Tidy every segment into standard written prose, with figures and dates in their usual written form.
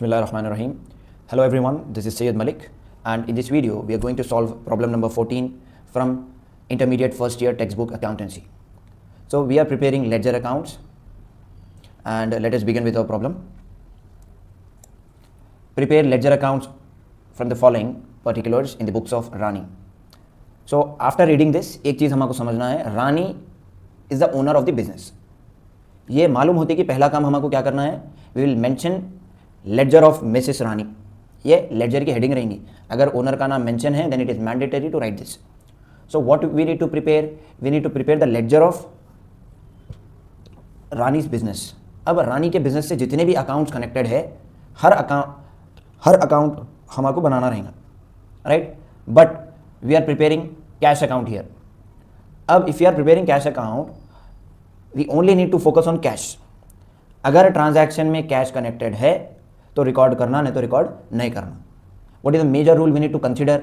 Bismillahirrahmanirrahim. Hello everyone, this is Syed Malik, and in this video we are going to solve problem number 14 from intermediate first year textbook accountancy. So we are preparing ledger accounts, and let us begin with our problem. Prepare ledger accounts from the following particulars in the books of Rani. So after reading this, एक चीज़ हमको समझना है, Rani is the owner of the business. ये मालूम होती कि पहला काम हमको क्या करना है, we will mention ledger of Mrs Rani. ये लेडजर की हेडिंग रहेंगी. अगर ओनर का नाम मेंशन है then it is mandatory to write this. So what we need to prepare, we need to prepare the ledger of Rani's business. अब रानी के business से जितने भी अकाउंट्स कनेक्टेड है, हर अकाउंट हमको बनाना रहेगा, right. But we are preparing cash account here. अब if you are preparing cash account, we only need to focus on cash. अगर ट्रांजैक्शन में कैश कनेक्टेड है तो रिकॉर्ड करना, नहीं तो रिकॉर्ड नहीं करना. What is the major rule we need to consider,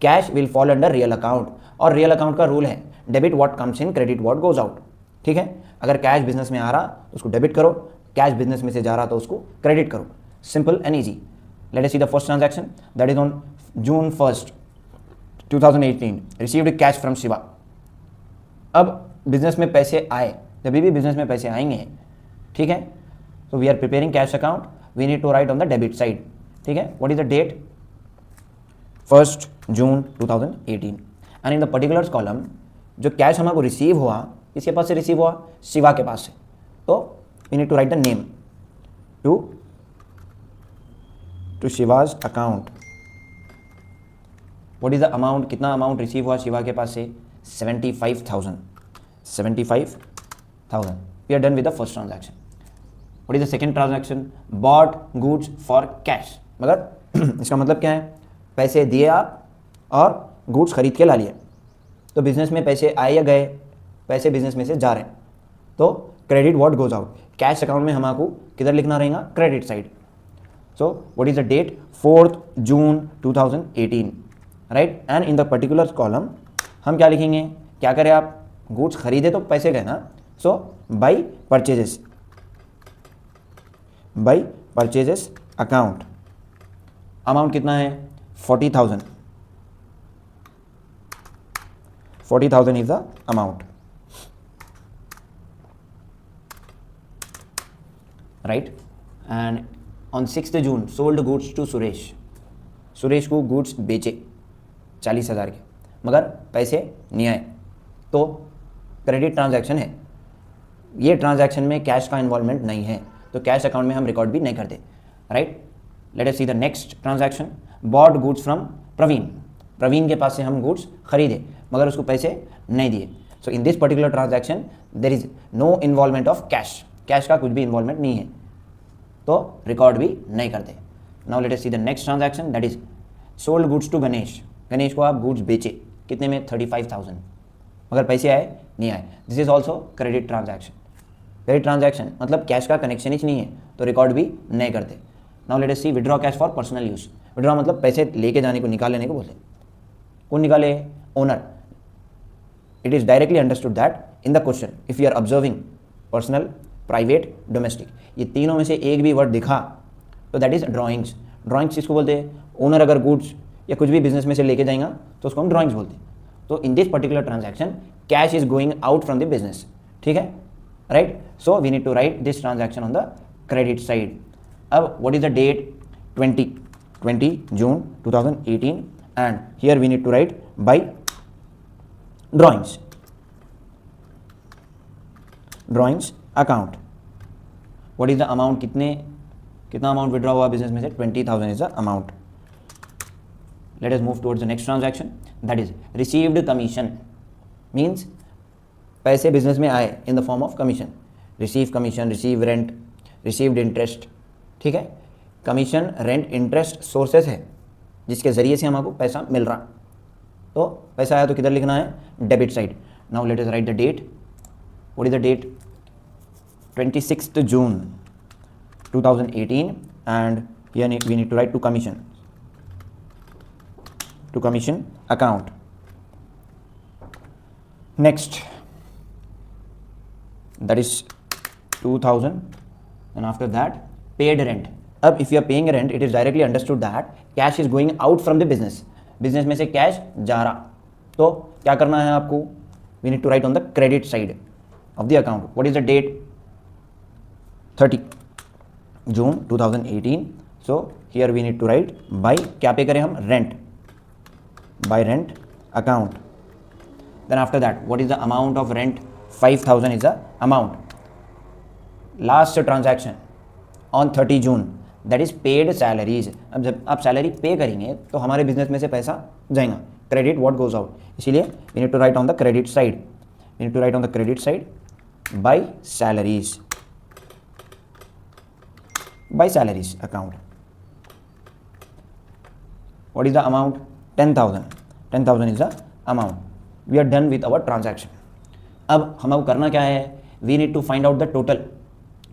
cash will fall under real account. और रियल अकाउंट का रूल है debit what comes in, credit what goes out. ठीक है, अगर कैश बिजनेस में आ रहा तो उसको डेबिट करो, कैश बिजनेस में से जा रहा तो उसको क्रेडिट करो. Simple and easy. Late us see the first transaction, that is on June 1st 2018 received cash from Shiva. अब बिजनेस में पैसे आए, जब भी बिजनेस में पैसे आएंगे, ठीक है, so we are preparing cash account, we need to write on the debit side. ठीक है, what is the date, 1st June 2018. and in the particulars column जो कैश हमको रिसीव हुआ, किसके पास से रिसीव हुआ, शिवा के पास से. तो we need to write the name to Shiva's account. what is the amount, कितना अमाउंट रिसीव हुआ शिवा के पास से, 75,000. we are done with the first transaction. What is the second transaction, bought goods for cash. मगर इसका मतलब क्या है, पैसे दिए आप और गुड्स खरीद के ला लिए. तो बिजनेस में पैसे आए या गए, पैसे बिजनेस में से जा रहे हैं, तो credit what goes out. Cash account में हमको किधर लिखना रहेगा, credit side. So what is the date, 4th June 2018, right. And in the particular column हम क्या लिखेंगे, क्या करें आप, गुड्स खरीदे तो पैसे गए ना. So by purchases account. Amount कितना है, 40,000. 40,000 is the amount, right. And on 6th June sold goods to Suresh. Suresh को गुड्स बेचे 40,000 के, मगर पैसे नहीं आए, तो क्रेडिट ट्रांजैक्शन है. ये ट्रांजैक्शन में कैश का इन्वॉल्वमेंट नहीं है, तो कैश अकाउंट में हम रिकॉर्ड भी नहीं करते, right. Let us see the next transaction, bought goods from Praveen. Praveen के पास से हम गुड्स खरीदे मगर उसको पैसे नहीं दिए. So in this particular transaction there is no involvement of cash. Cash का कुछ भी इन्वॉल्वमेंट नहीं है, तो रिकॉर्ड भी नहीं करते. Now let us see the next transaction, that is sold goods to Ganesh. Ganesh को आप गुड्स बेचे, कितने में, 35,000, मगर पैसे आए नहीं आए. This is also credit transaction. Credit transaction मतलब कैश का कनेक्शन ही नहीं है, तो रिकॉर्ड भी नहीं करते. Now let us see withdraw cash for personal use. Withdraw मतलब पैसे लेके जाने को, निकाल लेने को बोलते. कौन निकाले, owner. It is directly understood that in the question if you are observing personal, private, domestic, ये तीनों में से एक भी वर्ड दिखा तो दैट इज ड्रॉइंग्स. ड्रॉइंग्स किसको बोलते हैं, ओनर अगर गुड्स या कुछ भी बिजनेस में से लेके जाएगा तो उसको हम ड्रॉइंग्स बोलते हैं. तो in this particular transaction cash is going out from the business. ठीक है, right. So we need to write this transaction on the credit side. अब what is the date, 20 June 2018, and here we need to write by drawings account. What is the amount, कितना amount withdraw हुआ business में से, 20,000 is the amount. Let us move towards the next transaction, that is received commission. means पैसे business में आए in the form of commission. receive commission, receive rent, received interest. ठीक है, commission, rent, interest sources है जिसके ज़रिए से हमको पैसा मिल रहा. तो पैसा आया तो किधर लिखना है, debit side. Now let us write the date. What is the date, 26th June 2018, and here we need to write to commission account. Next, that is 2,000, and after that paid rent. अब if you are paying rent it is directly understood that cash is going out from the business, business में से cash जा रहा, तो क्या करना है आपको, we need to write on the credit side of the account. What is the date, 30 June 2018. So here we need to write by, क्या पे करें हम, rent, by rent account. Then after that what is the amount of rent, 5000 is the amount. Last transaction on 30 June, that is paid salaries. अब जब आप salary पे करेंगे तो हमारे बिजनेस में से पैसा जाएगा, क्रेडिट व्हाट गोज आउट, इसीलिए we need to write on the credit side, we need to write on the credit side by salaries, by salaries account. What is the amount, 10,000, 10,000 is the amount. We are done with our transaction. अब हमको करना क्या है, we need to find out the total.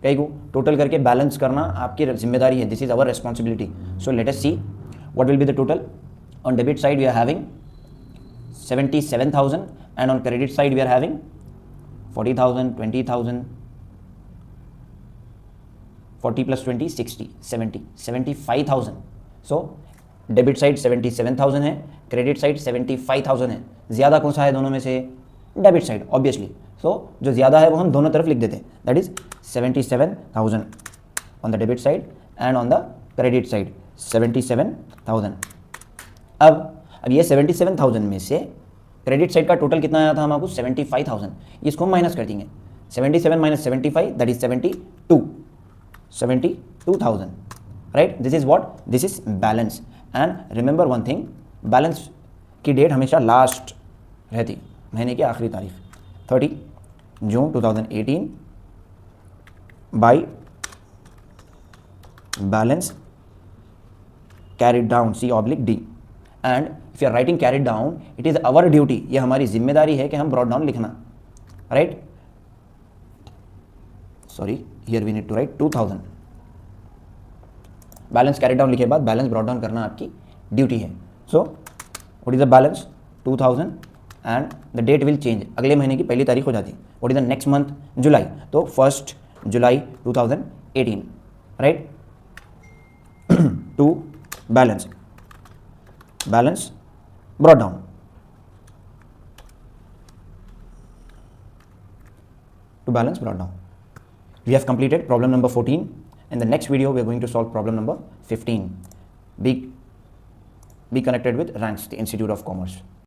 कई को total करके balance करना आपकी जिम्मेदारी है, this is our responsibility. So let us see what will be the total. On debit side we are having 77,000 and on credit side we are having 40,000, 20,000, 40 plus 20 60, 70, 75,000. So debit side 77,000 है, credit side 75,000 है. ज़्यादा कौन सा है दोनों में से, debit side obviously. सो जो ज़्यादा है वो हम दोनों तरफ लिख देते हैं, that is 77,000 on the debit side and on the credit side 77,000. अब ये 77,000 में से क्रेडिट साइड का टोटल कितना आया था हमको, 75,000. इसको हम माइनस कर देंगे, 77 minus 75 that is 72,000. Right, this is what, this is balance. And remember one thing, balance की डेट हमेशा लास्ट रहती, महीने की आखिरी तारीख, 30 June 2018 by balance carried down, C/D. And if you are writing carried down it is our duty, ये हमारी जिम्मेदारी है कि हम ब्रॉट डाउन लिखना. Right, sorry here we need to write 2000. Balance carried down लिखे बाद बैलेंस ब्रॉट डाउन करना आपकी ड्यूटी है. So what is the balance, 2000 and the date will change, अगले महीने की पहली तारीख हो जाती है. What is the next month, July, तो 1 जुलाई 2018. Right, to balance, balance brought down. To balance brought down. We have completed problem number 14. In the next video, we are going to solve problem number 15. Be connected with RANKS, the Institute of Commerce.